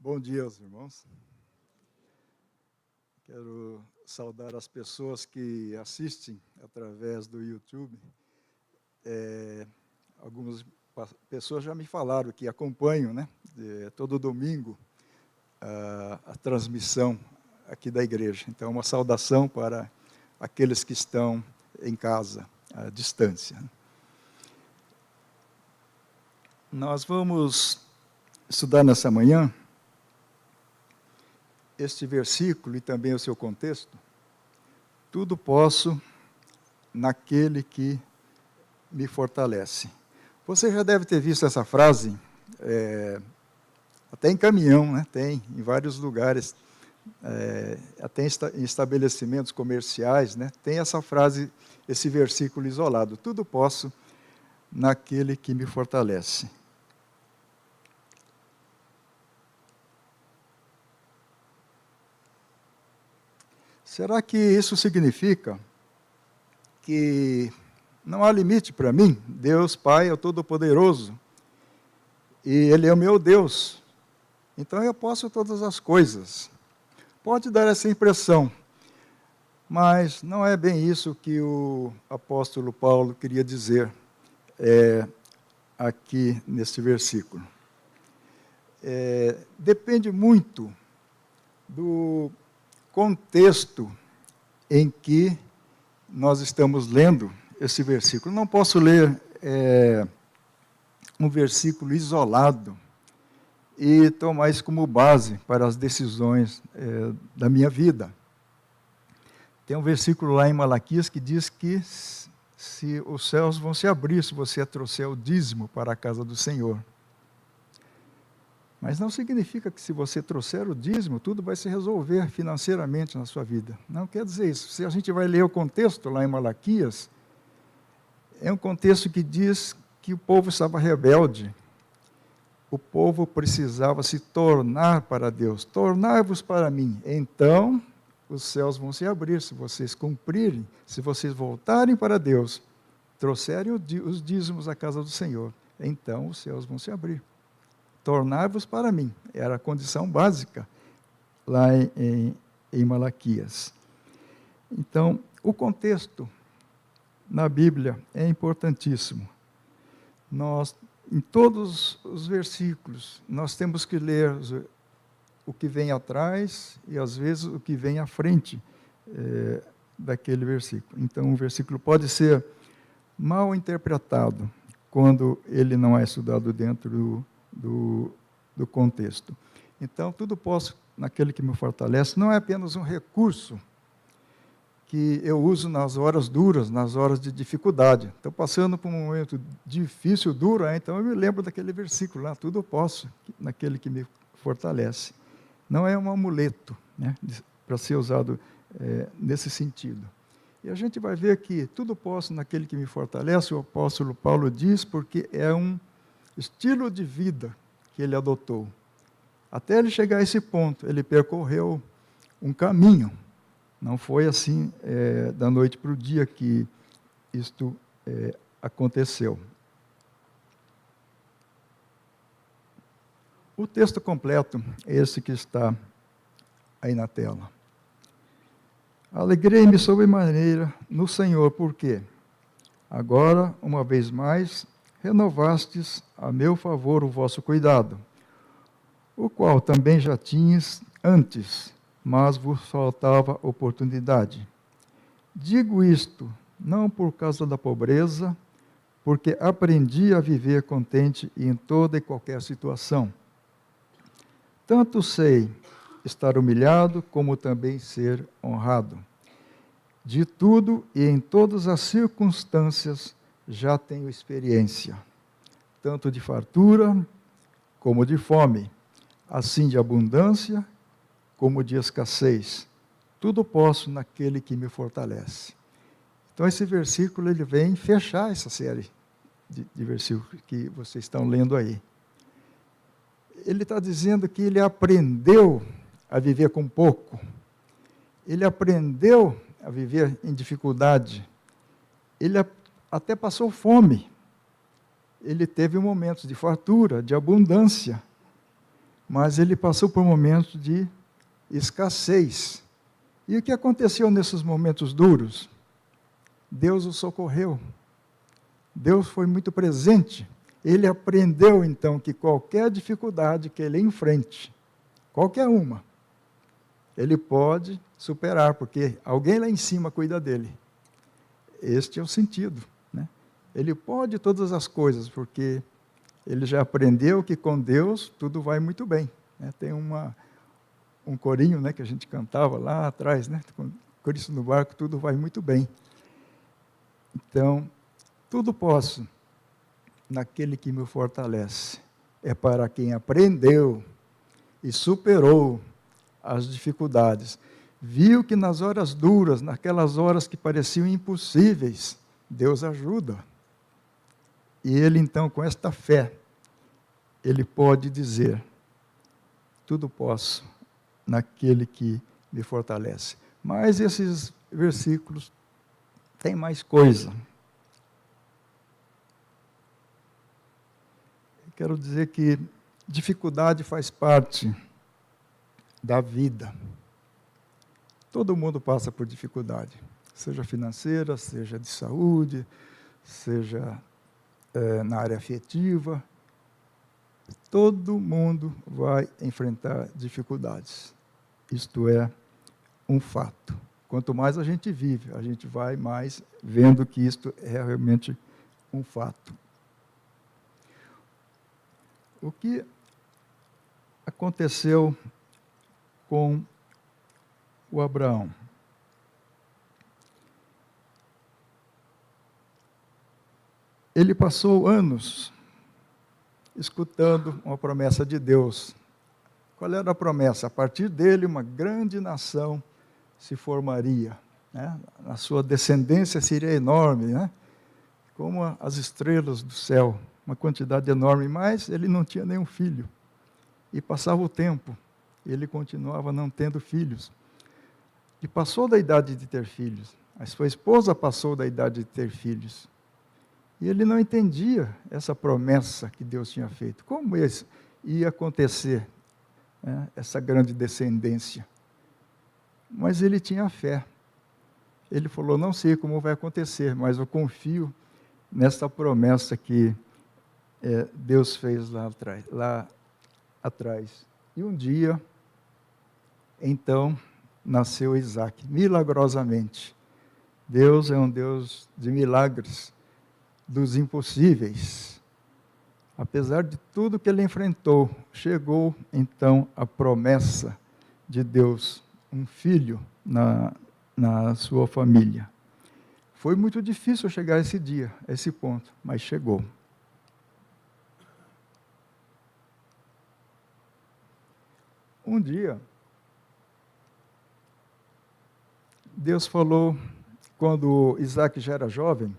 Bom dia, os irmãos. Quero saudar as pessoas que assistem através do YouTube. Algumas pessoas já me falaram que acompanham, né, todo domingo a transmissão aqui da igreja. Então, uma saudação para aqueles que estão em casa, à distância. Nós vamos estudar nessa manhã este versículo e também o seu contexto. Tudo posso naquele que me fortalece. Você já deve ter visto essa frase, até em caminhão, né? Tem em vários lugares, até em estabelecimentos comerciais, né? Tem essa frase, esse versículo isolado. Tudo posso naquele que me fortalece. Será que isso significa que não há limite para mim? Deus Pai é o Todo-Poderoso e Ele é o meu Deus. Então eu posso todas as coisas. Pode dar essa impressão, mas não é bem isso que o apóstolo Paulo queria dizer aqui nesse versículo. Depende muito do contexto em que nós estamos lendo esse versículo. Não posso ler um versículo isolado e tomar isso como base para as decisões da minha vida. Tem um versículo lá em Malaquias que diz que se os céus vão se abrir se você trouxer o dízimo para a casa do Senhor. Mas não significa que se você trouxer o dízimo, tudo vai se resolver financeiramente na sua vida. Não quer dizer isso. Se a gente vai ler o contexto lá em Malaquias, é um contexto que diz que o povo estava rebelde. O povo precisava se tornar para Deus. Tornai-vos para mim. Então, os céus vão se abrir se vocês cumprirem, se vocês voltarem para Deus, trouxerem os dízimos à casa do Senhor. Então, os céus vão se abrir. Tornar-vos para mim, era a condição básica lá em Malaquias. Então, o contexto na Bíblia é importantíssimo. Nós, em todos os versículos, nós temos que ler o que vem atrás e, às vezes, o que vem à frente daquele versículo. Então, o versículo pode ser mal interpretado quando ele não é estudado dentro do contexto. Então, tudo posso naquele que me fortalece, não é apenas um recurso que eu uso nas horas duras, nas horas de dificuldade. Estou passando por um momento difícil, duro, então eu me lembro daquele versículo lá, tudo posso naquele que me fortalece. Não é um amuleto, né, para ser usado nesse sentido. E a gente vai ver que tudo posso naquele que me fortalece, o apóstolo Paulo diz, porque é um estilo de vida que ele adotou. Até ele chegar a esse ponto, ele percorreu um caminho. Não foi assim da noite para o dia que isto aconteceu. O texto completo é esse que está aí na tela. Alegrei-me sobremaneira no Senhor, porque agora, uma vez mais, renovastes a meu favor o vosso cuidado, o qual também já tinhas antes, mas vos faltava oportunidade. Digo isto, não por causa da pobreza, porque aprendi a viver contente em toda e qualquer situação. Tanto sei estar humilhado, como também ser honrado. De tudo e em todas as circunstâncias, já tenho experiência, tanto de fartura como de fome, assim de abundância como de escassez. Tudo posso naquele que me fortalece. Então, esse versículo ele vem fechar essa série de versículos que vocês estão lendo aí. Ele está dizendo que ele aprendeu a viver com pouco. Ele aprendeu a viver em dificuldade. Ele até passou fome. Ele teve momentos de fartura, de abundância. mas ele passou por momentos de escassez. E o que aconteceu nesses momentos duros? Deus o socorreu. Deus foi muito presente. Ele aprendeu, então, que qualquer dificuldade que ele enfrente, qualquer uma, ele pode superar, porque alguém lá em cima cuida dele. Este é o sentido, né? Ele pode todas as coisas, porque ele já aprendeu que com Deus tudo vai muito bem, né? Tem um corinho, né, que a gente cantava lá atrás, né? Com Cristo no barco, tudo vai muito bem. Então, tudo posso naquele que me fortalece. É para quem aprendeu e superou as dificuldades. Viu que nas horas duras, naquelas horas que pareciam impossíveis, Deus ajuda. E ele, então, com esta fé, ele pode dizer: tudo posso naquele que me fortalece. Mas esses versículos têm mais coisa. Quero dizer que dificuldade faz parte da vida. Todo mundo passa por dificuldade, seja financeira, seja de saúde, seja na área afetiva. Todo mundo vai enfrentar dificuldades. Isto é um fato. Quanto mais a gente vive, a gente vai mais vendo que isto é realmente um fato. O que aconteceu com o Abraão? Ele passou anos escutando uma promessa de Deus. Qual era a promessa? A partir dele, uma grande nação se formaria, né? A sua descendência seria enorme, né? Como as estrelas do céu, uma quantidade enorme, mas ele não tinha nenhum filho. E passava o tempo, e ele continuava não tendo filhos. E passou da idade de ter filhos. A sua esposa passou da idade de ter filhos. E ele não entendia essa promessa que Deus tinha feito. Como ia acontecer, né, essa grande descendência? Mas ele tinha fé. Ele falou: não sei como vai acontecer, mas eu confio nessa promessa que Deus fez lá atrás. E um dia, então, nasceu Isaac, milagrosamente. Deus é um Deus de milagres, dos impossíveis. Apesar de tudo que ele enfrentou, chegou então a promessa de Deus, um filho na sua família. Foi muito difícil chegar a esse dia, a esse ponto, mas chegou. Um dia, Deus falou, quando Isaac já era jovem,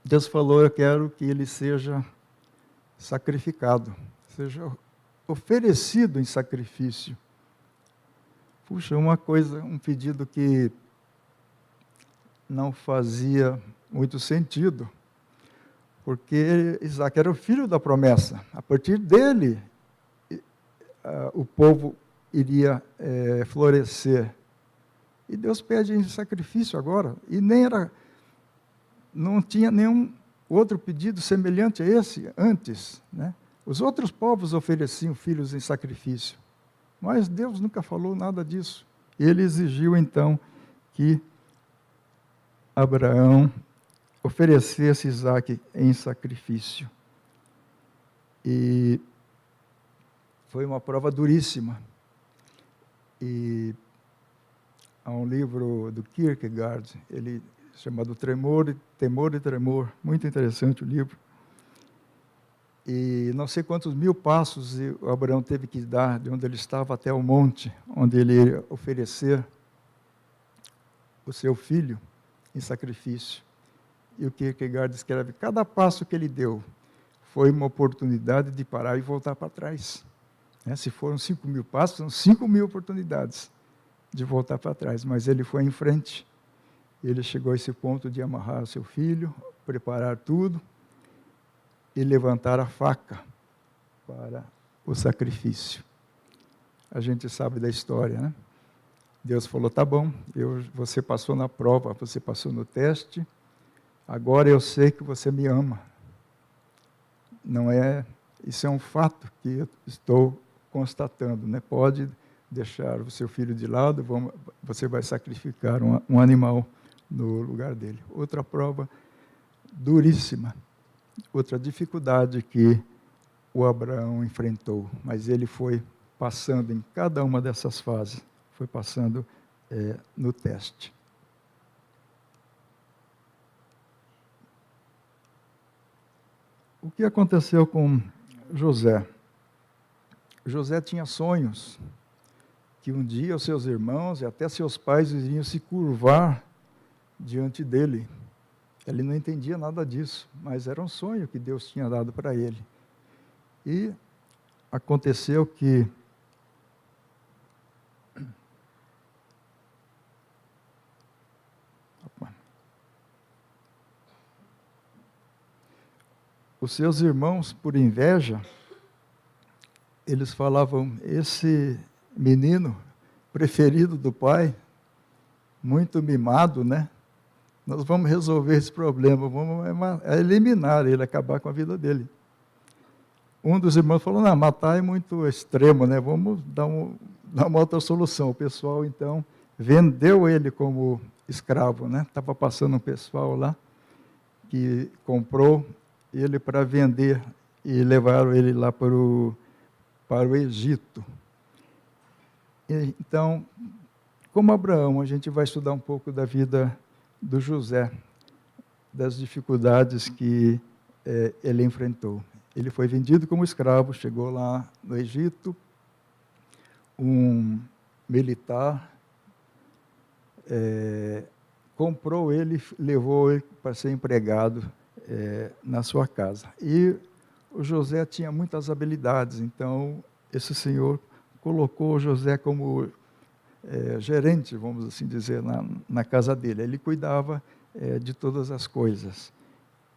Deus falou: eu quero que ele seja sacrificado, seja oferecido em sacrifício. Puxa, um pedido que não fazia muito sentido, porque Isaac era o filho da promessa. A partir dele, o povo iria florescer. E Deus pede em sacrifício agora, e não tinha nenhum outro pedido semelhante a esse antes, né? Os outros povos ofereciam filhos em sacrifício, mas Deus nunca falou nada disso. Ele exigiu então que Abraão oferecesse Isaque em sacrifício. E foi uma prova duríssima. E há um livro do Kierkegaard, chamado Temor e Tremor, muito interessante o livro. E não sei quantos mil passos o Abraão teve que dar de onde ele estava até o monte, onde ele ia oferecer o seu filho em sacrifício. E o Kierkegaard escreve: cada passo que ele deu foi uma oportunidade de parar e voltar para trás. Se foram 5.000 passos, são 5.000 oportunidades de voltar para trás, mas ele foi em frente. Ele chegou a esse ponto de amarrar o seu filho, preparar tudo e levantar a faca para o sacrifício. A gente sabe da história, né? Deus falou, tá bom, você passou na prova, você passou no teste, agora eu sei que você me ama. Não é, isso é um fato que eu estou constatando, né? Pode deixar o seu filho de lado, você vai sacrificar um animal no lugar dele. Outra prova duríssima, outra dificuldade que o Abraão enfrentou, mas ele foi passando em cada uma dessas fases, foi passando no teste. O que aconteceu com José? José tinha sonhos que um dia os seus irmãos e até seus pais iriam se curvar diante dele. Ele não entendia nada disso, mas era um sonho que Deus tinha dado para ele. E aconteceu que os seus irmãos, por inveja, eles falavam, esse menino preferido do pai, muito mimado, né? Nós vamos resolver esse problema, vamos eliminar ele, acabar com a vida dele. Um dos irmãos falou, não, matar é muito extremo, né? Vamos dar uma outra solução. O pessoal, então, vendeu ele como escravo, né? Estava passando um pessoal lá que comprou ele para vender e levaram ele lá para o Egito. Então, como Abraão, a gente vai estudar um pouco da vida do José, das dificuldades que ele enfrentou. Ele foi vendido como escravo, chegou lá no Egito, um militar comprou ele, levou ele para ser empregado na sua casa. E o José tinha muitas habilidades, então esse senhor colocou o José como gerente, vamos assim dizer, na casa dele. Ele cuidava de todas as coisas.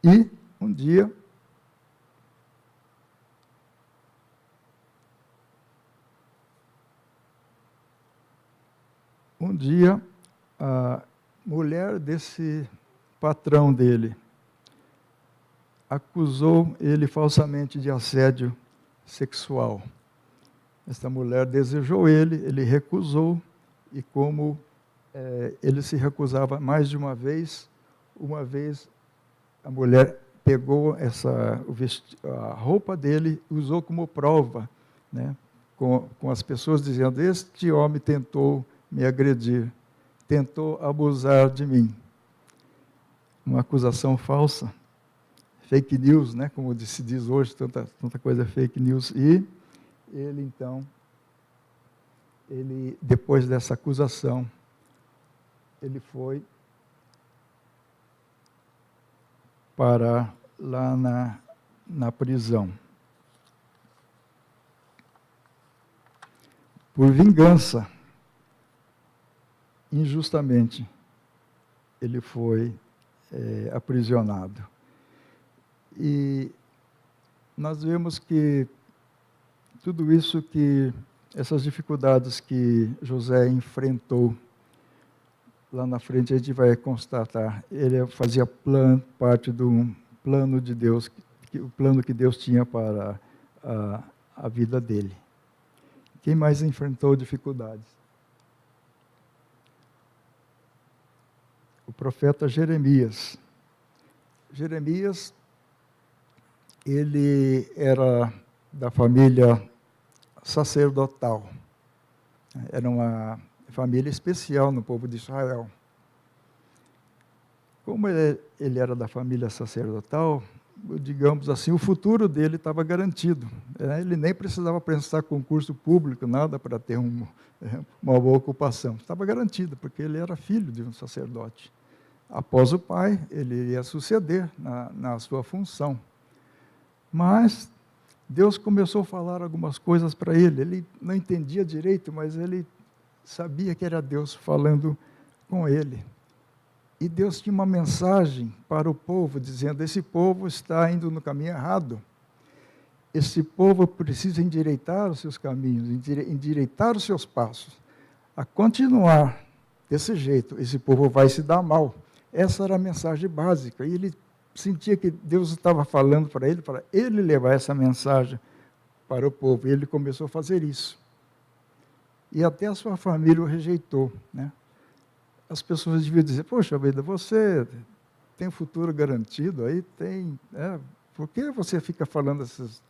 E um dia a mulher desse patrão dele acusou ele falsamente de assédio sexual. Esta mulher desejou ele recusou, e como ele se recusava mais de uma vez a mulher pegou a roupa dele e usou como prova, né, com as pessoas dizendo, este homem tentou me agredir, tentou abusar de mim. Uma acusação falsa, fake news, né, como se diz hoje, tanta coisa fake news. E ele, então, depois dessa acusação, ele foi parar lá na prisão. Por vingança, injustamente, ele foi aprisionado. E nós vemos que tudo isso essas dificuldades que José enfrentou, lá na frente a gente vai constatar, ele fazia parte do plano de Deus, o plano que Deus tinha para a vida dele. Quem mais enfrentou dificuldades? O profeta Jeremias. Jeremias, ele era da família sacerdotal. Era uma família especial no povo de Israel. Como ele era da família sacerdotal, digamos assim, o futuro dele estava garantido. Ele nem precisava prestar concurso público, nada, para ter uma boa ocupação. Estava garantido, porque ele era filho de um sacerdote. Após o pai, ele ia suceder na sua função. Mas Deus começou a falar algumas coisas para ele. Ele não entendia direito, mas ele sabia que era Deus falando com ele. E Deus tinha uma mensagem para o povo, dizendo, esse povo está indo no caminho errado. esse povo precisa endireitar os seus caminhos, endireitar os seus passos. A continuar desse jeito, esse povo vai se dar mal. Essa era a mensagem básica. E ele sentia que Deus estava falando para ele levar essa mensagem para o povo. E ele começou a fazer isso. E até a sua família o rejeitou, né? As pessoas deviam dizer, poxa vida, você tem um futuro garantido aí, por que você fica falando essas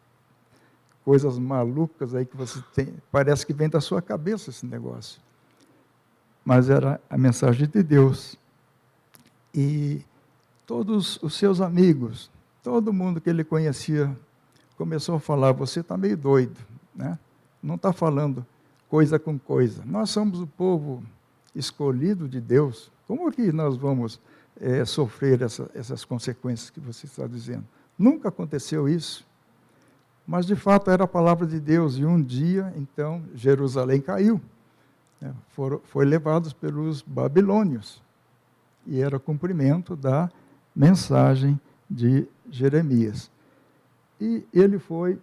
coisas malucas aí que você tem? Parece que vem da sua cabeça esse negócio. Mas era a mensagem de Deus. E todos os seus amigos, todo mundo que ele conhecia, começou a falar, você está meio doido, né? Não está falando coisa com coisa. Nós somos o povo escolhido de Deus. Como que nós vamos sofrer essas consequências que você está dizendo? Nunca aconteceu isso. Mas, de fato, era a palavra de Deus. E um dia, então, Jerusalém caiu. Foi levados pelos babilônios. E era o cumprimento da mensagem de Jeremias. E ele foi,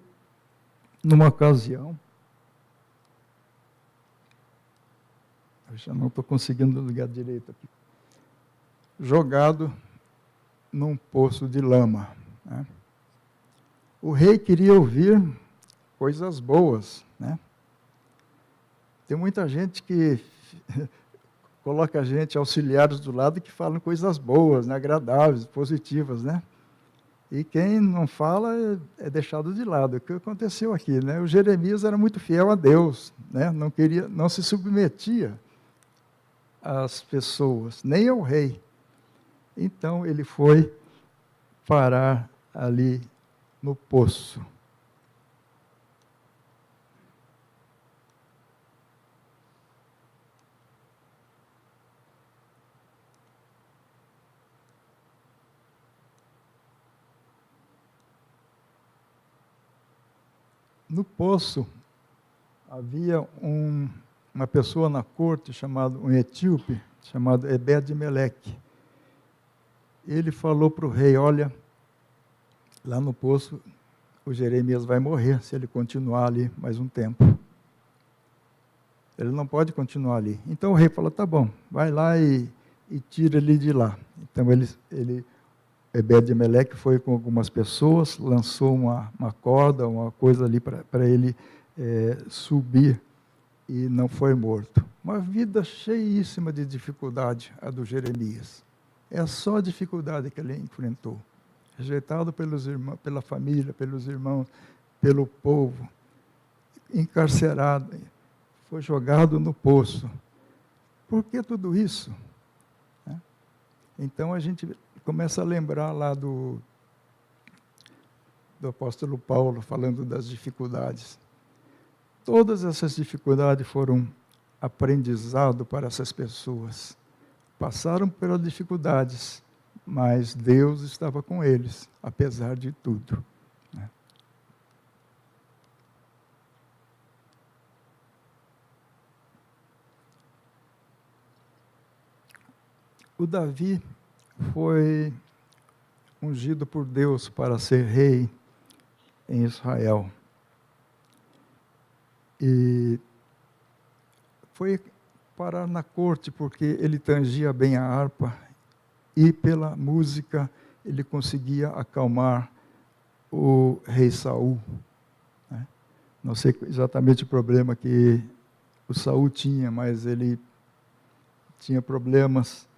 numa ocasião, eu já não estou conseguindo ligar direito aqui, jogado num poço de lama, né? O rei queria ouvir coisas boas, né? Tem muita gente que coloca a gente, auxiliares do lado, que falam coisas boas, né? Agradáveis, positivas, né? E quem não fala é deixado de lado. O que aconteceu aqui, né? O Jeremias era muito fiel a Deus, né? Não se submetia às pessoas, nem ao rei. Então ele foi parar ali no poço. No poço havia uma pessoa na corte, um etíope, chamado Ebed-Meleque. Ele falou para o rei, olha, lá no poço o Jeremias vai morrer se ele continuar ali mais um tempo. Ele não pode continuar ali. Então o rei falou, tá bom, vai lá e tira ele de lá. Então Ebed-Meleque foi com algumas pessoas, lançou uma corda, uma coisa ali para ele subir e não foi morto. Uma vida cheíssima de dificuldade, a do Jeremias. É só a dificuldade que ele enfrentou. Rejeitado pelos irmãos, pela família, pelos irmãos, pelo povo, encarcerado, foi jogado no poço. Por que tudo isso? Então a gente começa a lembrar lá do apóstolo Paulo, falando das dificuldades. Todas essas dificuldades foram aprendizado para essas pessoas. Passaram pelas dificuldades, mas Deus estava com eles, apesar de tudo. O Davi foi ungido por Deus para ser rei em Israel. E foi parar na corte porque ele tangia bem a harpa e pela música ele conseguia acalmar o rei Saul. Não sei exatamente o problema que o Saul tinha, mas ele tinha problemas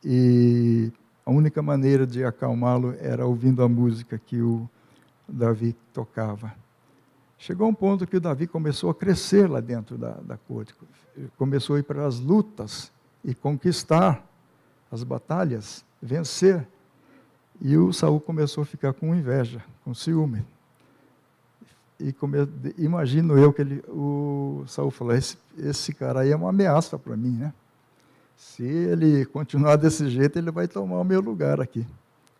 e a única maneira de acalmá-lo era ouvindo a música que o Davi tocava. Chegou um ponto que o Davi começou a crescer lá dentro da corte, começou a ir para as lutas e conquistar as batalhas, vencer. E o Saul começou a ficar com inveja, com ciúme. E imagino eu que o Saul falou, esse cara aí é uma ameaça para mim, né? Se ele continuar desse jeito, ele vai tomar o meu lugar aqui,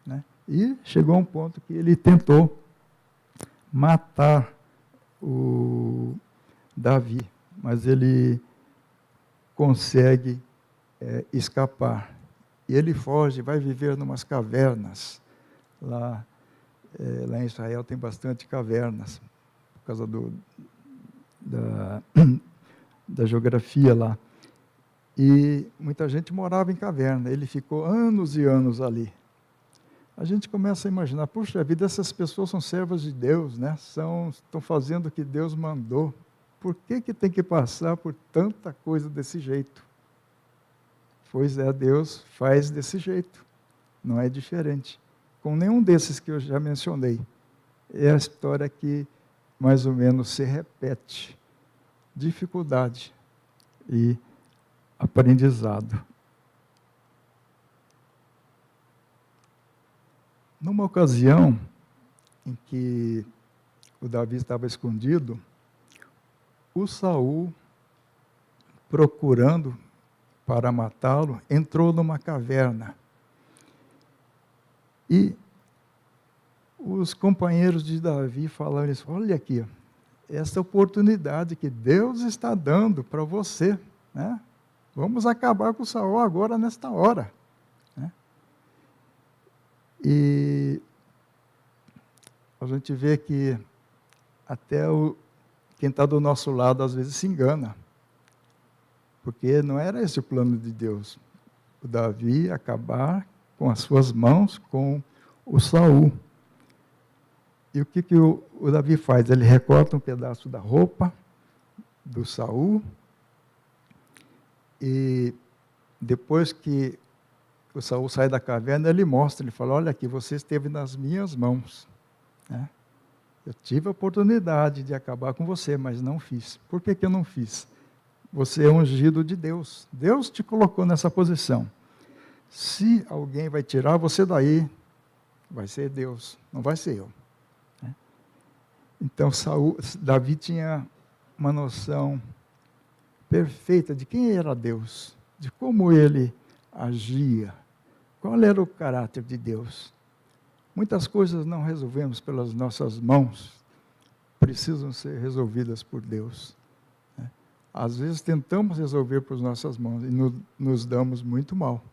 né? E chegou a um ponto que ele tentou matar o Davi, mas ele consegue escapar. E ele foge, vai viver em umas cavernas lá Lá em Israel tem bastante cavernas, por causa da geografia lá. E muita gente morava em caverna. Ele ficou anos e anos ali. A gente começa a imaginar, puxa vida, essas pessoas são servas de Deus, né? Estão fazendo o que Deus mandou. Por que tem que passar por tanta coisa desse jeito? Pois é, Deus faz desse jeito. Não é diferente. Com nenhum desses que eu já mencionei. É a história que mais ou menos se repete. Dificuldade e aprendizado. Numa ocasião em que o Davi estava escondido, o Saul, procurando para matá-lo, entrou numa caverna. E os companheiros de Davi falaram isso: olha aqui, essa oportunidade que Deus está dando para você, né? Vamos acabar com o Saul agora, nesta hora. Né? E a gente vê que até quem está do nosso lado às vezes se engana, porque não era esse o plano de Deus. O Davi acabar com as suas mãos com o Saul. E o que o Davi faz? Ele recorta um pedaço da roupa do Saul, e depois que o Saul sai da caverna, ele mostra, ele fala: olha aqui, você esteve nas minhas mãos. Né? Eu tive a oportunidade de acabar com você, mas não fiz. Por que eu não fiz? Você é ungido de Deus. Deus te colocou nessa posição. Se alguém vai tirar você daí, vai ser Deus, não vai ser eu. Então, Davi tinha uma noção perfeita de quem era Deus, de como ele agia, qual era o caráter de Deus. Muitas coisas não resolvemos pelas nossas mãos, precisam ser resolvidas por Deus. Às vezes tentamos resolver por nossas mãos e nos damos muito mal,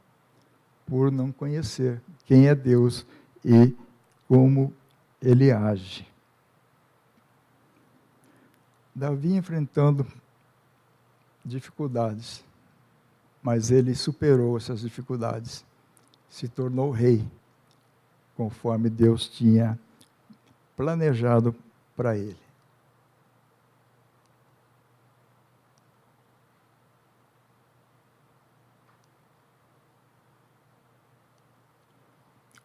por não conhecer quem é Deus e como ele age. Davi enfrentando dificuldades, mas ele superou essas dificuldades, se tornou rei, conforme Deus tinha planejado para ele.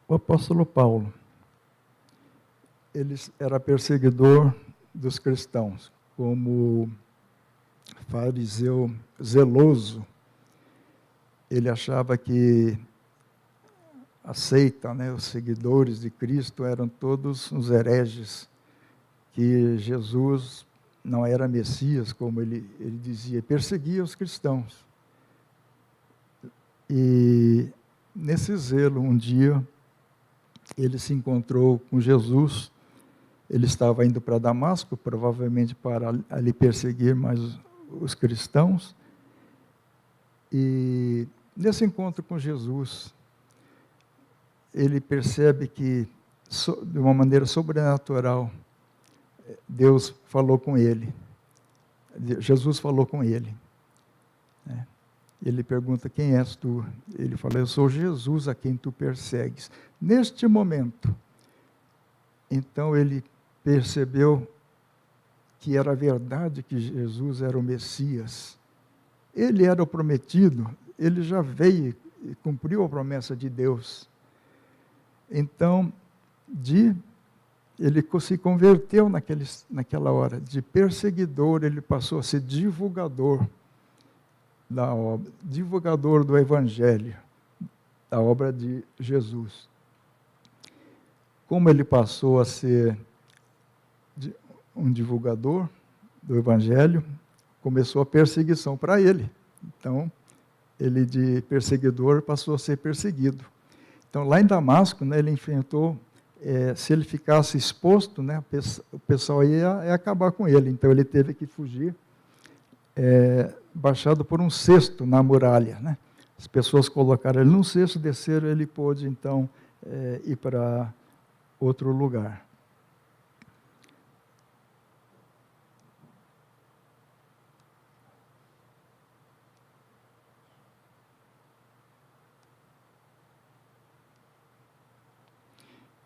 O apóstolo Paulo, ele era perseguidor dos cristãos, como fariseu zeloso. Ele achava que a seita, né, os seguidores de Cristo eram todos uns hereges, que Jesus não era Messias, como ele dizia, perseguia os cristãos. E nesse zelo, um dia, ele se encontrou com Jesus. Ele estava indo para Damasco, provavelmente para ali perseguir mais os cristãos. E nesse encontro com Jesus, ele percebe que, de uma maneira sobrenatural, Deus falou com ele. Jesus falou com ele. Ele pergunta: quem és tu? Ele fala: eu sou Jesus a quem tu persegues. Neste momento, então ele percebeu que era verdade que Jesus era o Messias. Ele era o prometido, ele já veio e cumpriu a promessa de Deus. Então, ele se converteu naquela hora. De perseguidor, ele passou a ser divulgador da obra, divulgador do Evangelho, da obra de Jesus. Como ele passou a ser um divulgador do Evangelho, começou a perseguição para ele. Então, ele de perseguidor passou a ser perseguido. Então, lá em Damasco, né, ele enfrentou, se ele ficasse exposto, né, o pessoal ia acabar com ele. Então, ele teve que fugir, baixado por um cesto na muralha. Né? As pessoas colocaram ele num cesto, desceram, ele pôde, então, ir para outro lugar.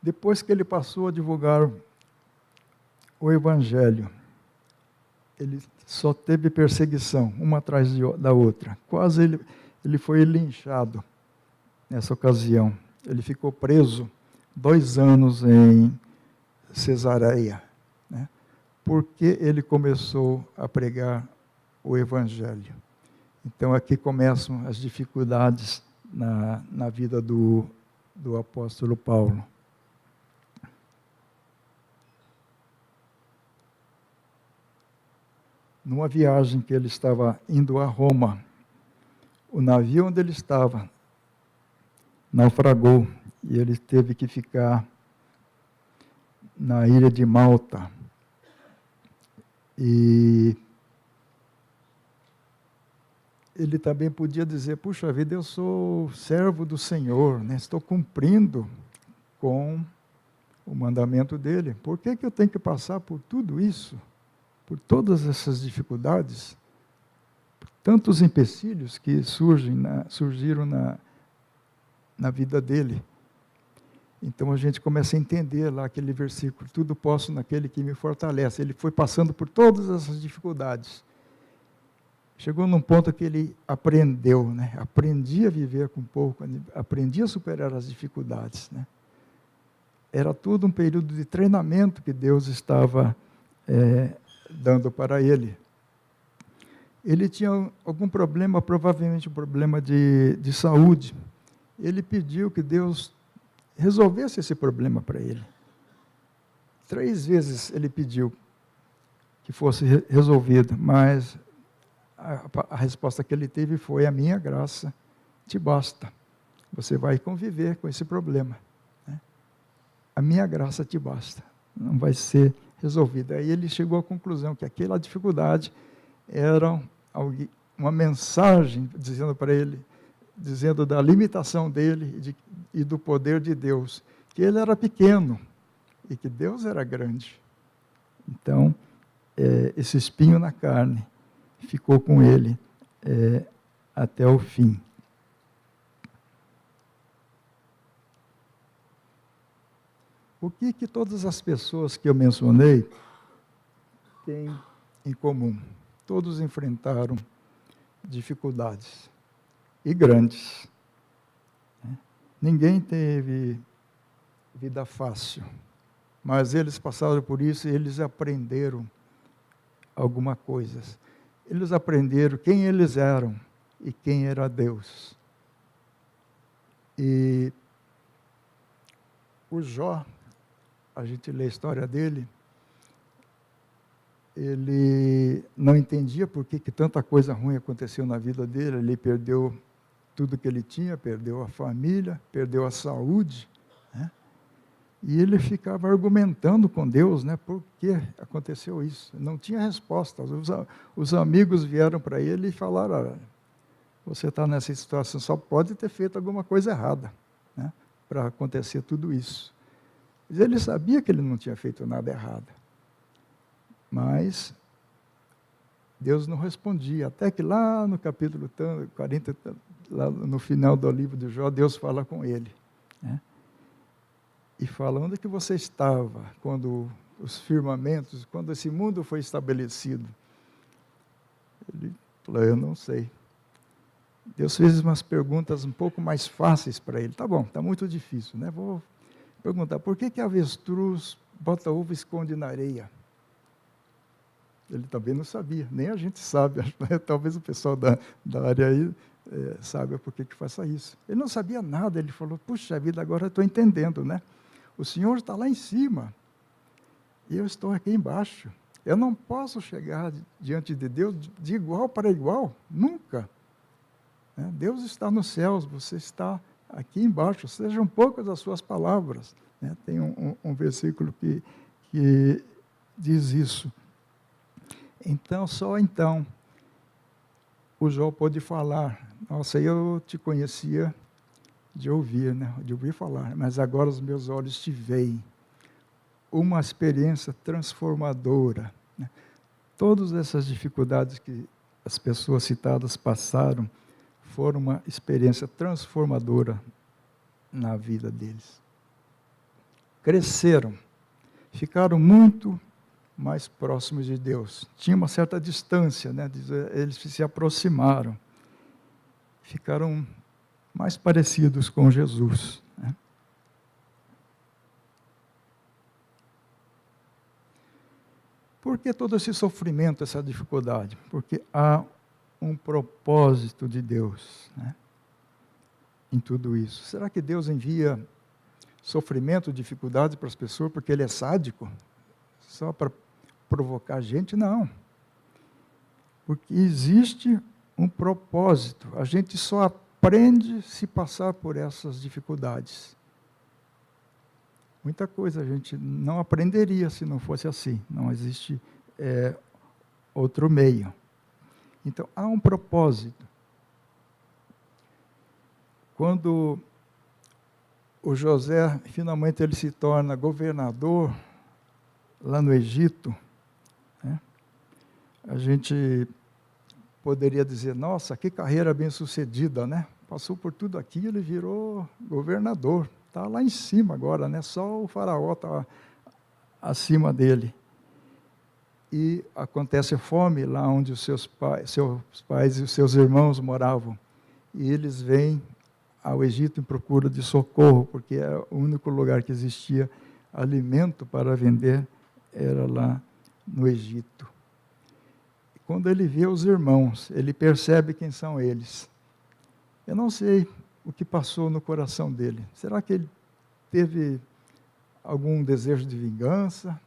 Depois que ele passou a divulgar o Evangelho, ele só teve perseguição, uma atrás da outra. Quase ele foi linchado nessa ocasião. Ele ficou preso 2 anos em Cesareia, né, porque ele começou a pregar o Evangelho. Então, aqui começam as dificuldades na vida do apóstolo Paulo. Numa viagem que ele estava indo a Roma, o navio onde ele estava naufragou e ele teve que ficar na ilha de Malta. E ele também podia dizer, puxa vida, eu sou servo do Senhor, né? Estou cumprindo com o mandamento dele. Por que eu tenho que passar por tudo isso? Por todas essas dificuldades, por tantos empecilhos que surgiram na vida dele. Então a gente começa a entender lá aquele versículo, tudo posso naquele que me fortalece. Ele foi passando por todas essas dificuldades. Chegou num ponto que ele aprendeu, né? Aprendia a viver com pouco, aprendia a superar as dificuldades, né? Era tudo um período de treinamento que Deus estava dando para ele. Ele tinha algum problema, provavelmente um problema de saúde. Ele pediu que Deus resolvesse esse problema para ele. 3 vezes ele pediu que fosse resolvido, mas a resposta que ele teve foi: a minha graça te basta. Você vai conviver com esse problema, né? A minha graça te basta. Não vai ser resolvida. Aí ele chegou à conclusão que aquela dificuldade era uma mensagem dizendo para ele, dizendo da limitação dele e do poder de Deus, que ele era pequeno e que Deus era grande. Então, esse espinho na carne ficou com ele até o fim. O que todas as pessoas que eu mencionei têm em comum? Todos enfrentaram dificuldades, e grandes, né? Ninguém teve vida fácil, mas eles passaram por isso e eles aprenderam alguma coisa. Eles aprenderam quem eles eram e quem era Deus. E o Jó, a gente lê a história dele, ele não entendia por que tanta coisa ruim aconteceu na vida dele. Ele perdeu tudo que ele tinha, perdeu a família, perdeu a saúde, né? E ele ficava argumentando com Deus, né? Por que aconteceu isso? Não tinha resposta. Os amigos vieram para ele e falaram: olha, você está nessa situação, só pode ter feito alguma coisa errada, né, para acontecer tudo isso. Mas ele sabia que ele não tinha feito nada errado. Mas Deus não respondia. Até que lá no capítulo 40, lá no final do livro de Jó, Deus fala com ele, né? E fala: onde que você estava quando os firmamentos, quando esse mundo foi estabelecido? Ele falou: eu não sei. Deus fez umas perguntas um pouco mais fáceis para ele. Tá bom, está muito difícil, né? Vou perguntar: por que a avestruz bota ovo e esconde na areia? Ele também não sabia, nem a gente sabe. Talvez o pessoal da área aí saiba por que faça isso. Ele não sabia nada. Ele falou: puxa vida, agora eu estou entendendo, né? O Senhor está lá em cima e eu estou aqui embaixo. Eu não posso chegar diante de Deus de igual para igual, nunca. Deus está nos céus, você está aqui embaixo. Sejam poucas as suas palavras, né? Tem um versículo que diz isso. Então, só então, o Jó pôde falar: nossa, eu te conhecia de ouvir, né? De ouvir falar, mas agora os meus olhos te veem. uma experiência transformadora, né? Todas essas dificuldades que as pessoas citadas passaram foram uma experiência transformadora na vida deles. Cresceram, ficaram muito mais próximos de Deus. Tinha uma certa distância, né? Eles se aproximaram, ficaram mais parecidos com Jesus, né? Por que todo esse sofrimento, essa dificuldade? Porque há um propósito de Deus, né, em tudo isso. Será que Deus envia sofrimento, dificuldade para as pessoas porque Ele é sádico? Só para provocar a gente? Não. Porque existe um propósito. A gente só aprende se passar por essas dificuldades. Muita coisa a gente não aprenderia se não fosse assim. Não existe outro meio. Então, há um propósito. Quando o José, finalmente, ele se torna governador lá no Egito, né, a gente poderia dizer, nossa, que carreira bem-sucedida, né? Passou por tudo aquilo e virou governador. Está lá em cima agora, né? Só o faraó está acima dele. E acontece fome lá onde os seus pais e os seus irmãos moravam. E eles vêm ao Egito em procura de socorro, porque é o único lugar que existia alimento para vender, era lá no Egito. Quando ele vê os irmãos, ele percebe quem são eles. Eu não sei o que passou no coração dele. Será que ele teve algum desejo de vingança?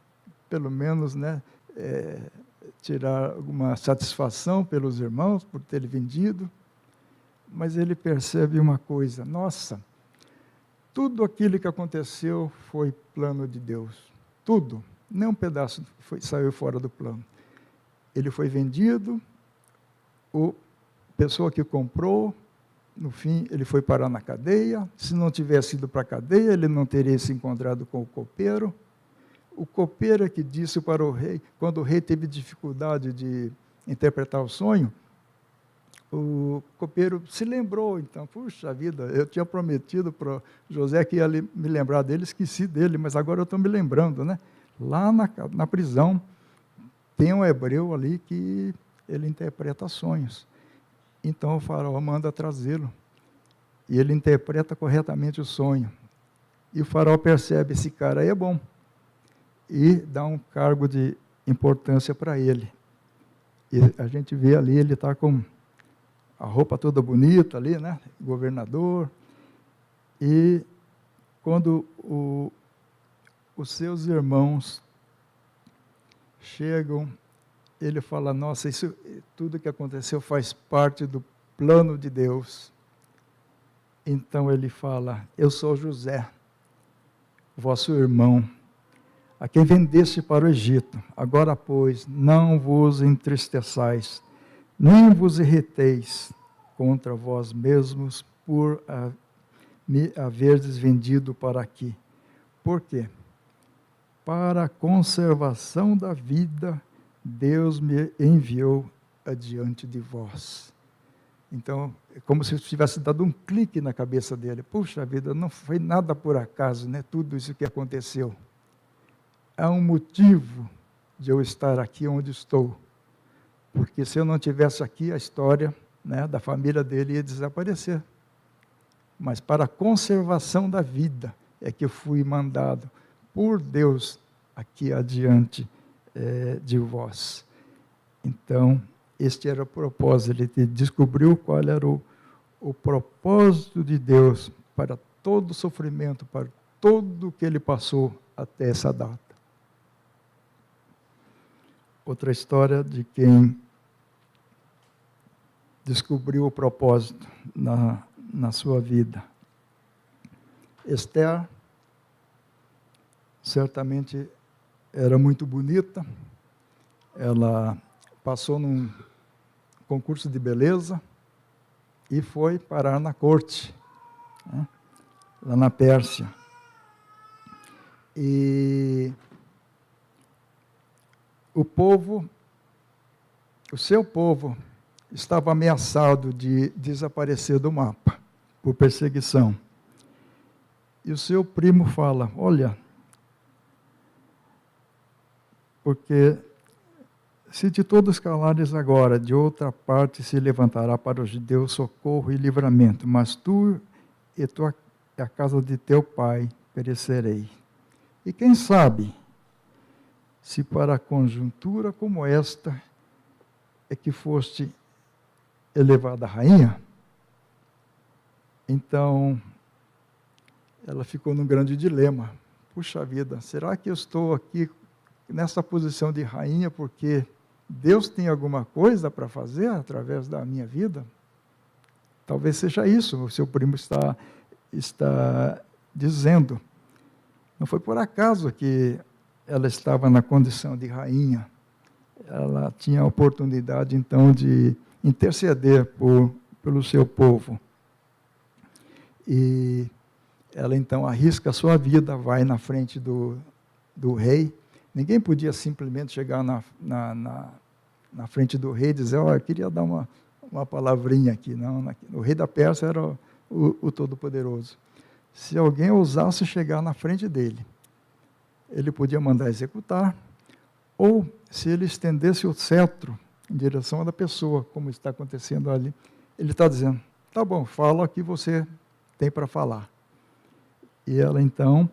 Pelo menos, né, tirar alguma satisfação pelos irmãos por terem vendido? Mas ele percebe uma coisa, nossa, tudo aquilo que aconteceu foi plano de Deus. Tudo, nem um pedaço saiu fora do plano. Ele foi vendido, a pessoa que comprou, no fim, ele foi parar na cadeia. Se não tivesse ido para a cadeia, ele não teria se encontrado com o copeiro. O copeiro é que disse para o rei, quando o rei teve dificuldade de interpretar o sonho, o copeiro se lembrou, então, puxa vida, eu tinha prometido para José que ia me lembrar dele, esqueci dele, mas agora eu estou me lembrando, né? Lá na prisão, tem um hebreu ali que ele interpreta sonhos. Então o faraó manda trazê-lo. E ele interpreta corretamente o sonho. E o faraó percebe, esse cara aí é bom. E dá um cargo de importância para ele. E a gente vê ali, ele está com a roupa toda bonita ali, né? Governador. E quando os seus irmãos chegam, ele fala, nossa, isso tudo que aconteceu faz parte do plano de Deus. Então ele fala, eu sou José, vosso irmão, a quem vendeste para o Egito. Agora, pois, não vos entristeçais, nem vos irriteis contra vós mesmos por me haverdes vendido para aqui. Por quê? Para a conservação da vida, Deus me enviou adiante de vós. Então, é como se tivesse dado um clique na cabeça dele. Puxa vida, não foi nada por acaso, né? Tudo isso que aconteceu. Há um motivo de eu estar aqui onde estou. Porque se eu não estivesse aqui, a história, né, da família dele ia desaparecer. Mas para a conservação da vida é que eu fui mandado por Deus aqui adiante de vós. Então, este era o propósito, ele descobriu qual era o propósito de Deus para todo o sofrimento, para tudo o que ele passou até essa data. Outra história de quem descobriu o propósito na sua vida. Esther, certamente era muito bonita, ela passou num concurso de beleza e foi parar na corte, né, lá na Pérsia. E o seu povo, estava ameaçado de desaparecer do mapa por perseguição. E o seu primo fala, olha, porque se de todos calares agora, de outra parte se levantará para os judeus socorro e livramento, mas tu e a casa de teu pai perecerei. E quem sabe, se para a conjuntura como esta é que foste elevada a rainha? Então, ela ficou num grande dilema. Puxa vida, será que eu estou aqui nessa posição de rainha porque Deus tem alguma coisa para fazer através da minha vida? Talvez seja isso, o seu primo está dizendo. Não foi por acaso que ela estava na condição de rainha. Ela tinha a oportunidade, então, de interceder pelo seu povo. E ela, então, arrisca a sua vida, vai na frente do rei. Ninguém podia simplesmente chegar na frente do rei e dizer, eu queria dar uma palavrinha aqui. Não, o rei da Pérsia era o Todo-Poderoso. Se alguém ousasse chegar na frente dele, ele podia mandar executar, ou se ele estendesse o cetro em direção da pessoa, como está acontecendo ali, ele está dizendo, tá bom, fala o que você tem para falar. E ela, então,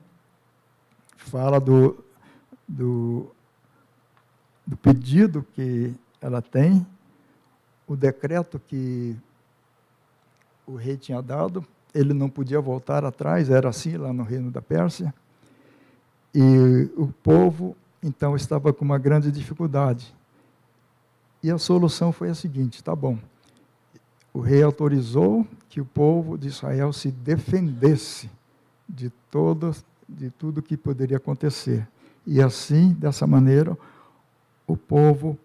fala do pedido que ela tem, o decreto que o rei tinha dado, ele não podia voltar atrás, era assim lá no reino da Pérsia, e o povo, então, estava com uma grande dificuldade. E a solução foi a seguinte, tá bom, o rei autorizou que o povo de Israel se defendesse de tudo que poderia acontecer. E assim, dessa maneira, o povo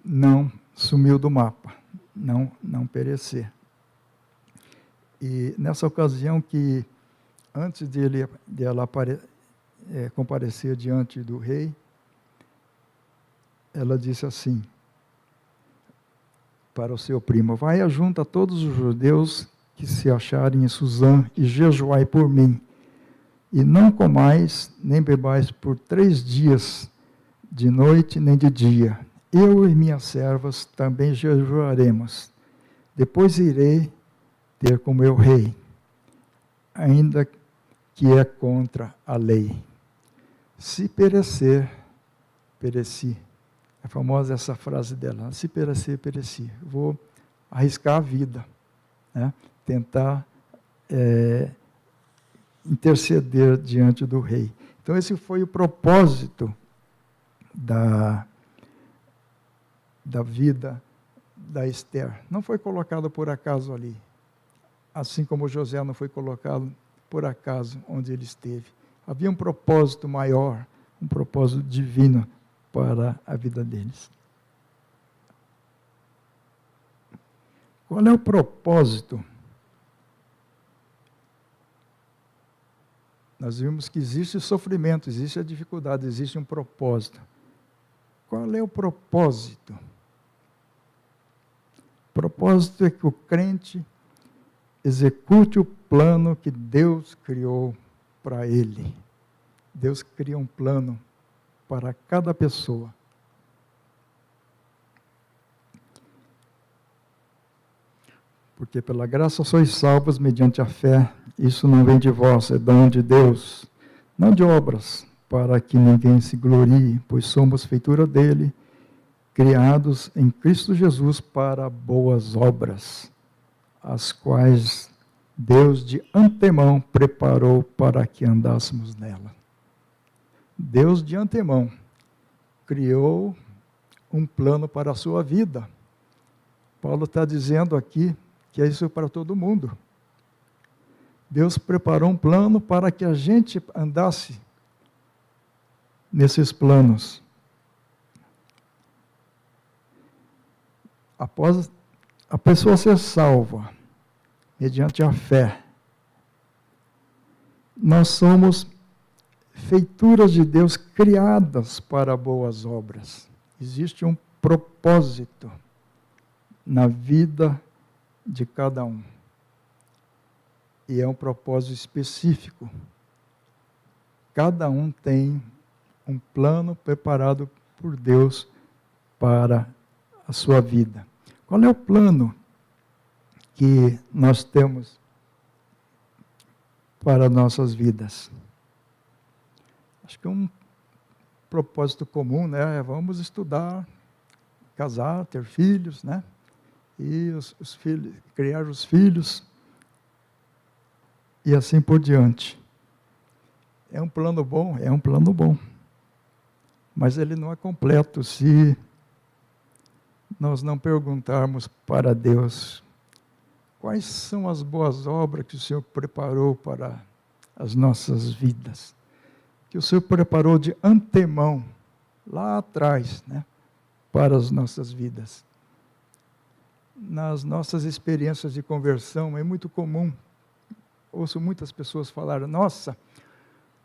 não sumiu do mapa, não perecer. E nessa ocasião que, antes de ela comparecer diante do rei, ela disse assim, para o seu primo, vai ajunta todos os judeus que se acharem em Suzã e jejuai por mim, e não comais nem bebais por 3 dias, de noite nem de dia. Eu e minhas servas também jejuaremos. Depois irei ter com meu rei, ainda que é contra a lei. Se perecer, pereci. É famosa essa frase dela, se perecer, pereci. Vou arriscar a vida, né? Tentar interceder diante do rei. Então, esse foi o propósito da vida da Esther. Não foi colocado por acaso ali, assim como José não foi colocado por acaso onde ele esteve. Havia um propósito maior, um propósito divino para a vida deles. Qual é o propósito? Nós vimos que existe sofrimento, existe a dificuldade, existe um propósito. Qual é o propósito? O propósito é que o crente execute o plano que Deus criou para ele. Deus cria um plano para cada pessoa. Porque pela graça sois salvos mediante a fé. Isso não vem de vós, é dom de Deus, não de obras, para que ninguém se glorie, pois somos feitura dele, criados em Cristo Jesus para boas obras, as quais Deus de antemão preparou para que andássemos nela. Deus de antemão criou um plano para a sua vida. Paulo está dizendo aqui que é isso para todo mundo. Deus preparou um plano para que a gente andasse nesses planos. Após a pessoa ser salva, mediante a fé, nós somos feituras de Deus criadas para boas obras. Existe um propósito na vida de cada um. E é um propósito específico. Cada um tem um plano preparado por Deus para a sua vida. Qual é o plano que nós temos para nossas vidas? Acho que um propósito comum, né? Vamos estudar, casar, ter filhos, né? E os filhos, criar os filhos, e assim por diante. É um plano bom? É um plano bom. Mas ele não é completo se nós não perguntarmos para Deus quais são as boas obras que o Senhor preparou para as nossas vidas. Que o Senhor preparou de antemão, lá atrás, né, para as nossas vidas. Nas nossas experiências de conversão, é muito comum, ouço muitas pessoas falarem, nossa,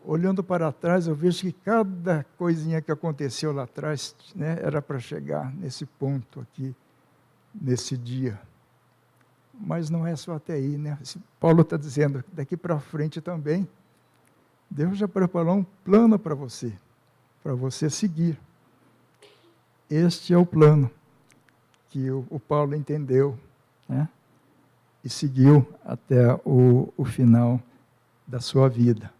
olhando para trás, eu vejo que cada coisinha que aconteceu lá atrás, né, era para chegar nesse ponto aqui, nesse dia. Mas não é só até aí, né? Paulo está dizendo, daqui para frente também, Deus já preparou um plano para você seguir. Este é o plano que o Paulo entendeu, né? E seguiu até o final da sua vida.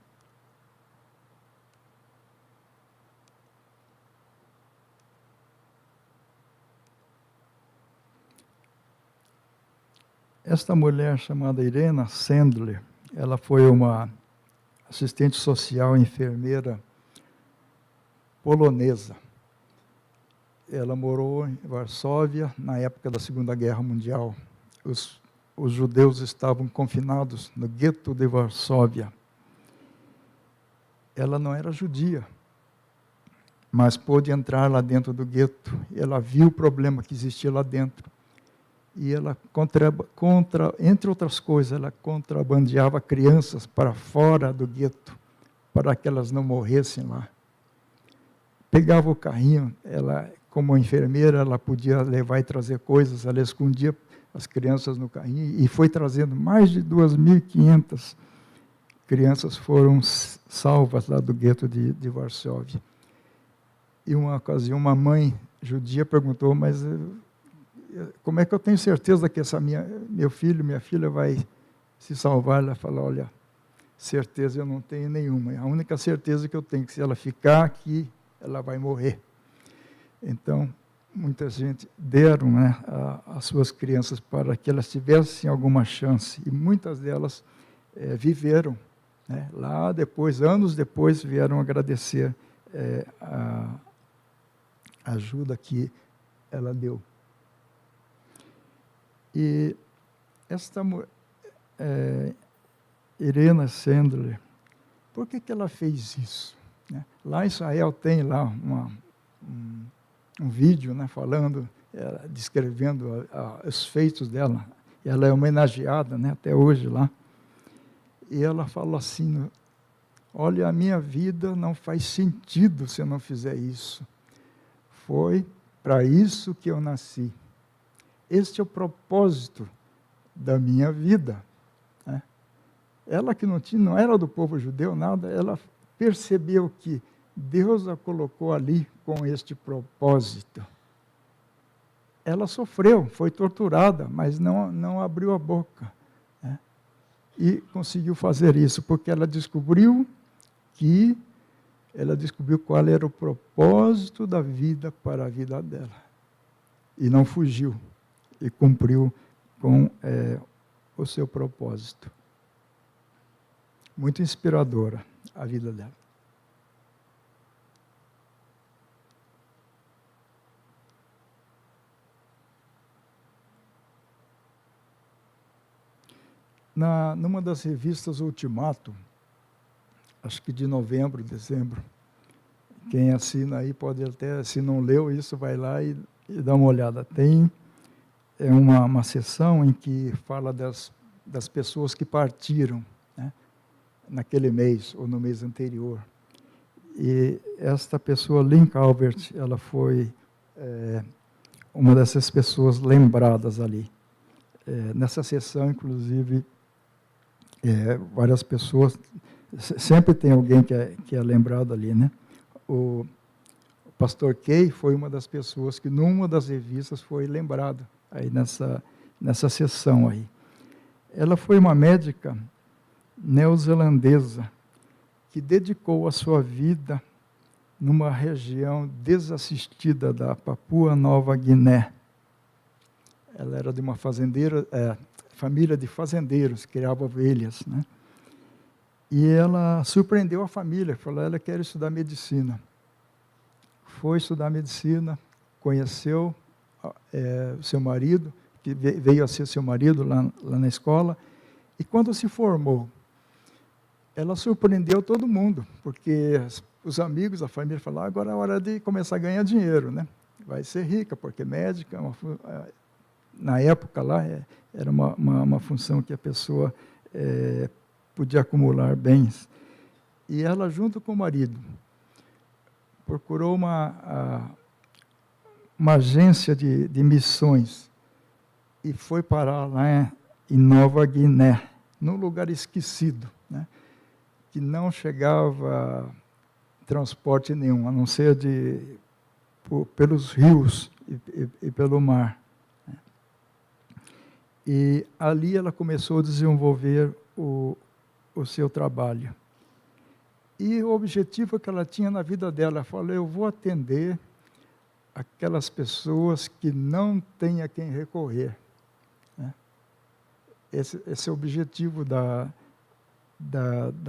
Esta mulher chamada Irena Sandler, ela foi uma assistente social, enfermeira polonesa. Ela morou em Varsóvia na época da Segunda Guerra Mundial. Os judeus estavam confinados no gueto de Varsóvia. Ela não era judia, mas pôde entrar lá dentro do gueto. Ela viu o problema que existia lá dentro. E ela, entre outras coisas, ela contrabandeava crianças para fora do gueto, para que elas não morressem lá. Pegava o carrinho, ela, como enfermeira, ela podia levar e trazer coisas, ela escondia as crianças no carrinho, e foi trazendo mais de 2.500 crianças foram salvas lá do gueto de Varsóvia. E uma ocasião, uma mãe judia perguntou, mas como é que eu tenho certeza que meu filho, minha filha vai se salvar? Ela falou, olha, certeza eu não tenho nenhuma. A única certeza que eu tenho é que se ela ficar aqui, ela vai morrer. Então, muita gente deram, né, as suas crianças para que elas tivessem alguma chance. E muitas delas viveram. Né? Lá depois, anos depois, vieram agradecer a ajuda que ela deu. E esta Irena Sandler, por que ela fez isso? Né? Lá em Israel tem lá um vídeo, né, falando, descrevendo os feitos dela. Ela é homenageada, né, até hoje lá. E ela fala assim, olha, a minha vida não faz sentido se eu não fizer isso. Foi para isso que eu nasci. Este é o propósito da minha vida. Né? Ela que não era do povo judeu, nada, ela percebeu que Deus a colocou ali com este propósito. Ela sofreu, foi torturada, mas não abriu a boca. Né? E conseguiu fazer isso, porque ela descobriu qual era o propósito da vida para a vida dela. E não fugiu. E cumpriu com o seu propósito. Muito inspiradora a vida dela. Numa das revistas Ultimato, acho que de novembro, dezembro, quem assina aí pode até, se não leu isso, vai lá e dá uma olhada. Tem uma sessão em que fala das pessoas que partiram, né, naquele mês ou no mês anterior. E esta pessoa, Lynn Calvert, ela foi uma dessas pessoas lembradas ali. Nessa sessão, inclusive, várias pessoas, sempre tem alguém que é lembrado ali, né? O pastor Kay foi uma das pessoas que, numa das revistas, foi lembrado aí nessa sessão aí. Ela foi uma médica neozelandesa que dedicou a sua vida numa região desassistida da Papua Nova Guiné. Ela era de uma família de fazendeiros, criava ovelhas, né? E ela surpreendeu a família, falou, ela quer estudar medicina. Foi estudar medicina, conheceu seu marido, que veio a ser seu marido lá na escola, e quando se formou, ela surpreendeu todo mundo, porque os amigos, a família falaram, agora é hora de começar a ganhar dinheiro, né? Vai ser rica, porque médica, na época lá, era uma função que a pessoa podia acumular bens. E ela, junto com o marido, procurou uma agência de missões e foi parar lá em Nova Guiné, num lugar esquecido, né? Que não chegava transporte nenhum, a não ser pelos rios e pelo mar. E ali ela começou a desenvolver o seu trabalho. E o objetivo que ela tinha na vida dela, ela falou, eu vou atender aquelas pessoas que não têm a quem recorrer. Né? Esse é o objetivo da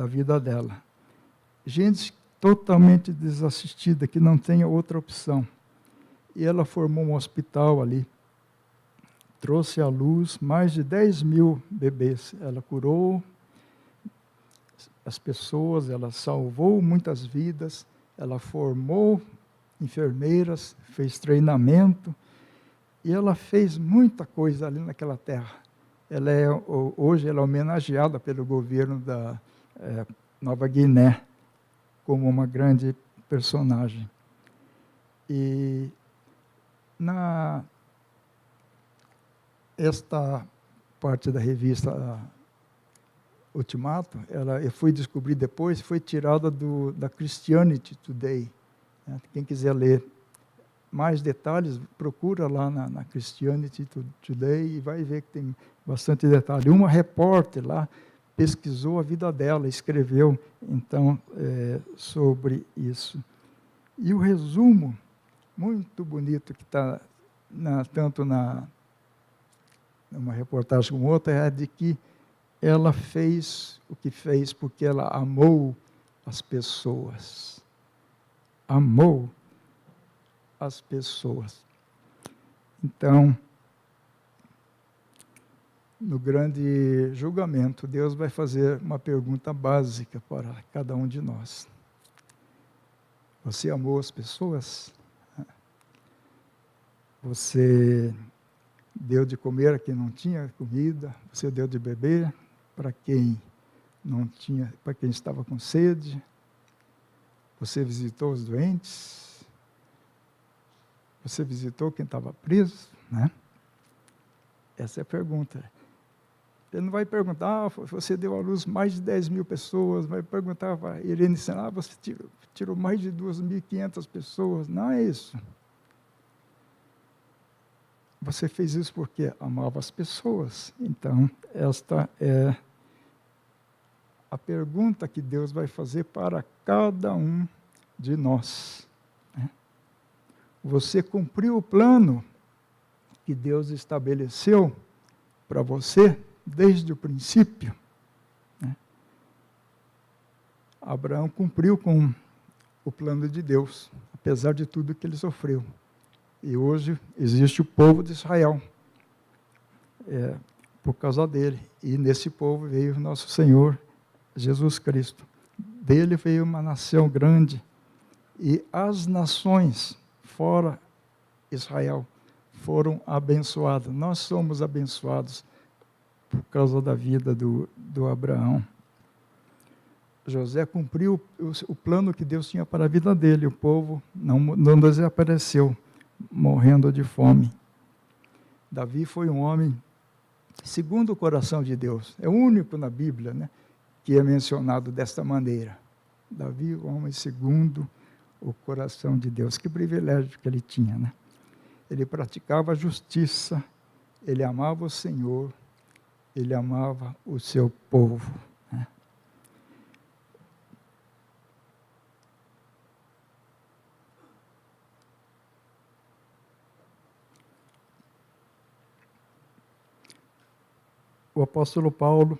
vida dela. Gente totalmente desassistida, que não tem outra opção. E ela formou um hospital ali, trouxe à luz mais de 10.000 bebês. Ela curou as pessoas, ela salvou muitas vidas, ela formou enfermeiras, fez treinamento, e ela fez muita coisa ali naquela terra. Hoje ela é homenageada pelo governo da Nova Guiné como uma grande personagem. E esta parte da revista Ultimato, eu fui descobrir depois, foi tirada da Christianity Today. Né? Quem quiser ler mais detalhes, procura lá na Christianity Today e vai ver que tem bastante detalhe. Uma repórter lá pesquisou a vida dela, escreveu, então, sobre isso. E o resumo, muito bonito, que está tanto numa reportagem como outra, é de que ela fez o que fez porque ela amou as pessoas. Amou as pessoas. Então, no grande julgamento, Deus vai fazer uma pergunta básica para cada um de nós. Você amou as pessoas? Você deu de comer a quem não tinha comida? Você deu de beber para quem não tinha, para quem estava com sede? Você visitou os doentes? Você visitou quem estava preso? Né? Essa é a pergunta. Ele não vai perguntar, você deu à luz mais de 10.000 pessoas, vai perguntar para Irene Senna, você tirou mais de 2.500 pessoas. Não é isso. Você fez isso porque amava as pessoas. Então, esta é a pergunta que Deus vai fazer para cada um de nós. Né? Você cumpriu o plano que Deus estabeleceu para você desde o princípio? Né? Abraão cumpriu com o plano de Deus, apesar de tudo que ele sofreu. E hoje existe o povo de Israel, por causa dele. E nesse povo veio nosso Senhor Jesus Cristo. Dele veio uma nação grande. E as nações fora Israel foram abençoadas. Nós somos abençoados por causa da vida do Abraão. José cumpriu o plano que Deus tinha para a vida dele. O povo não desapareceu, morrendo de fome. Davi foi um homem segundo o coração de Deus. É o único na Bíblia, né, que é mencionado desta maneira. Davi, um homem segundo o coração de Deus. Que privilégio que ele tinha, né? Ele praticava a justiça, ele amava o Senhor, ele amava o seu povo, né? O apóstolo Paulo,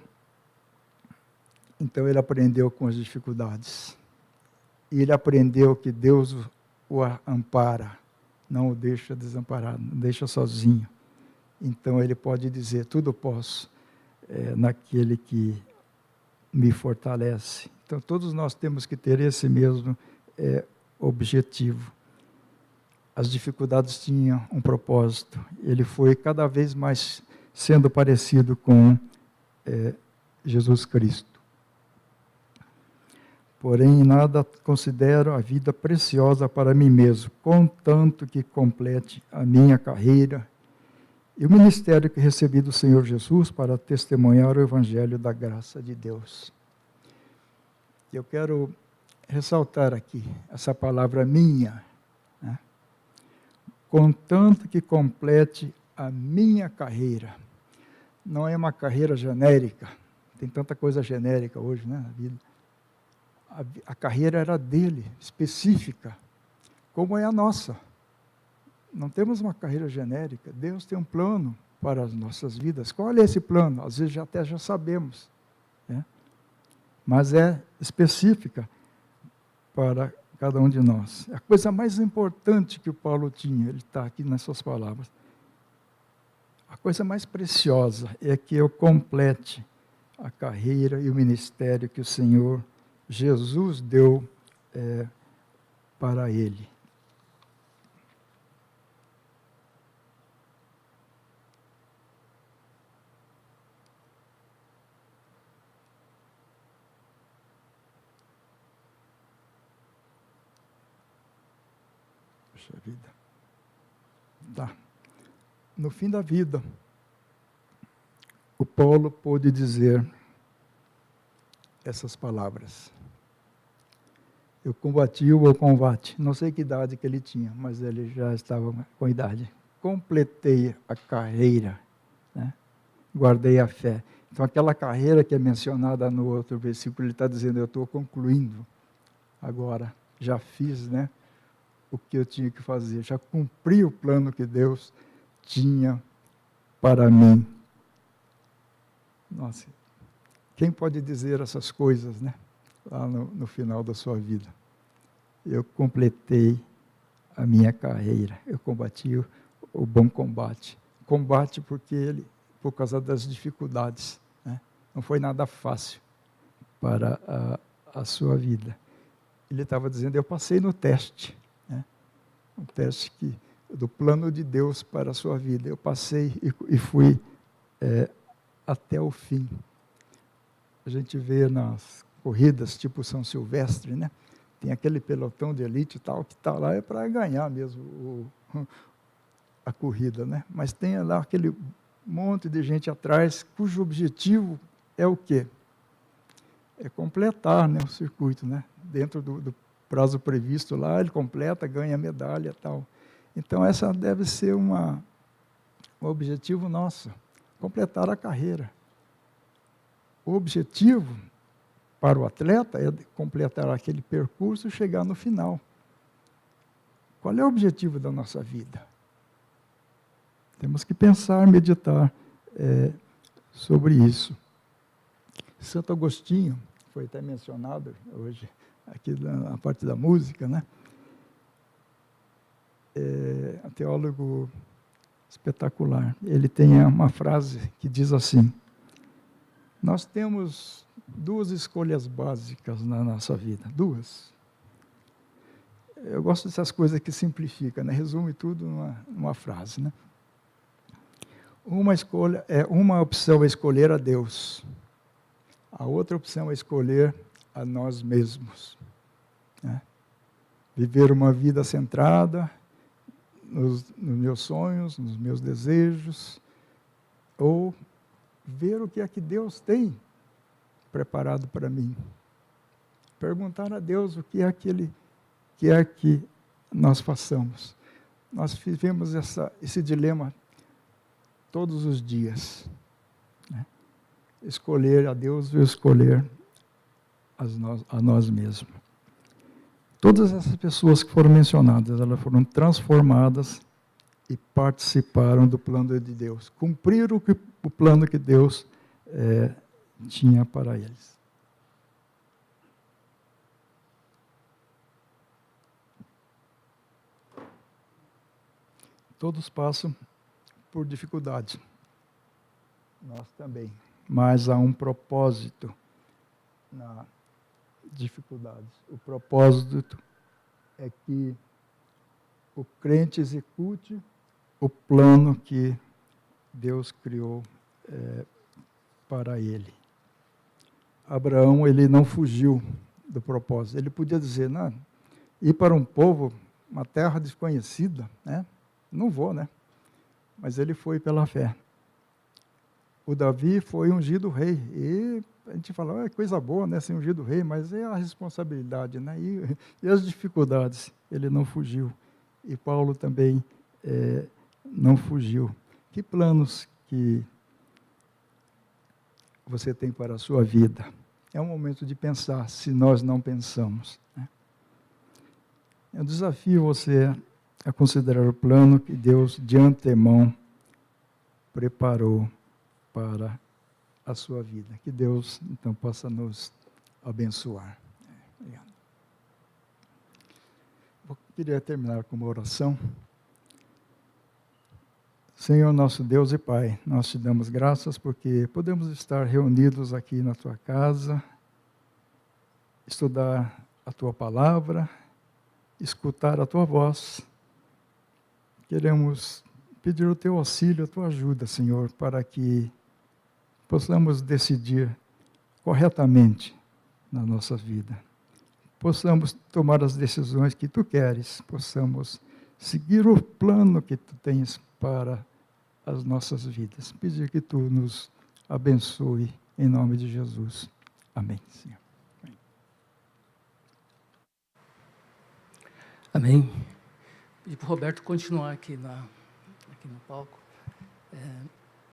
então ele aprendeu com as dificuldades. E ele aprendeu que Deus o ampara, não o deixa desamparado, não deixa sozinho. Então ele pode dizer, tudo posso naquele que me fortalece. Então todos nós temos que ter esse mesmo objetivo. As dificuldades tinham um propósito. Ele foi cada vez mais sendo parecido com Jesus Cristo. Porém, em nada considero a vida preciosa para mim mesmo, contanto que complete a minha carreira e o ministério que recebi do Senhor Jesus para testemunhar o Evangelho da graça de Deus. Eu quero ressaltar aqui essa palavra minha, né? Contanto que complete a minha carreira. Não é uma carreira genérica, tem tanta coisa genérica hoje, né, na vida. A carreira era dele, específica, como é a nossa. Não temos uma carreira genérica, Deus tem um plano para as nossas vidas. Qual é esse plano? Às vezes até já sabemos, né? Mas é específica para cada um de nós. A coisa mais importante que o Paulo tinha, ele está aqui nessas palavras, a coisa mais preciosa é que eu complete a carreira e o ministério que o Senhor Jesus deu para ele. Puxa vida. Tá. No fim da vida, o Paulo pôde dizer essas palavras. Eu combati o bom combate. Não sei que idade que ele tinha, mas ele já estava com idade. Completei a carreira, né? Guardei a fé. Então, aquela carreira que é mencionada no outro versículo, ele está dizendo, eu estou concluindo. Agora, já fiz, né, o que eu tinha que fazer. Já cumpri o plano que Deus tinha para mim. Nossa, quem pode dizer essas coisas, né? Lá no final da sua vida. Eu completei a minha carreira, eu combati o bom combate. Combate por causa das dificuldades, né? Não foi nada fácil para a sua vida. Ele estava dizendo, eu passei no teste, né? Um teste do plano de Deus para a sua vida. Eu passei e fui até o fim. A gente vê nas corridas tipo São Silvestre, né? Tem aquele pelotão de elite e tal, que está lá para ganhar mesmo a corrida, né? Mas tem lá aquele monte de gente atrás, cujo objetivo é o quê? É completar, né, o circuito, né? Dentro do prazo previsto lá, ele completa, ganha medalha e tal. Então, essa deve ser um objetivo nosso, completar a carreira. O objetivo para o atleta é completar aquele percurso e chegar no final. Qual é o objetivo da nossa vida? Temos que pensar, meditar sobre isso. Santo Agostinho, foi até mencionado hoje, aqui na parte da música, né? Um teólogo espetacular. Ele tem uma frase que diz assim, nós temos duas escolhas básicas na nossa vida, duas. Eu gosto dessas coisas que simplificam, né? Resume tudo numa frase, né? Uma opção é escolher a Deus. A outra opção é escolher a nós mesmos. Né? Viver uma vida centrada nos meus sonhos, nos meus desejos, ou ver o que é que Deus tem preparado para mim. Perguntar a Deus o que é que Ele quer que nós façamos. Nós vivemos esse dilema todos os dias. Né? Escolher a Deus ou escolher a nós mesmos. Todas essas pessoas que foram mencionadas, elas foram transformadas e participaram do plano de Deus. Cumpriram o plano que Deus tinha para eles. Todos passam por dificuldades. Nós também. Mas há um propósito na dificuldades. O propósito é que o crente execute o plano que Deus criou para ele. Abraão, ele não fugiu do propósito. Ele podia dizer, não, ir para um povo, uma terra desconhecida, né? Não vou, né? Mas ele foi pela fé. O Davi foi ungido rei. E a gente fala, coisa boa, né, ser ungido rei, mas é a responsabilidade, né? E as dificuldades. Ele não fugiu. E Paulo também não fugiu. Que planos que você tem para a sua vida? É um momento de pensar, se nós não pensamos. Né? Eu desafio você a considerar o plano que Deus, de antemão, preparou para a sua vida. Que Deus, então, possa nos abençoar. Obrigado. Eu queria terminar com uma oração. Senhor, nosso Deus e Pai, nós te damos graças porque podemos estar reunidos aqui na tua casa, estudar a tua palavra, escutar a tua voz. Queremos pedir o teu auxílio, a tua ajuda, Senhor, para que possamos decidir corretamente na nossa vida. Possamos tomar as decisões que tu queres, possamos seguir o plano que tu tens para as nossas vidas. Pedir que tu nos abençoe, em nome de Jesus. Amém, Senhor. Amém. Pedir para o Roberto continuar aqui no palco.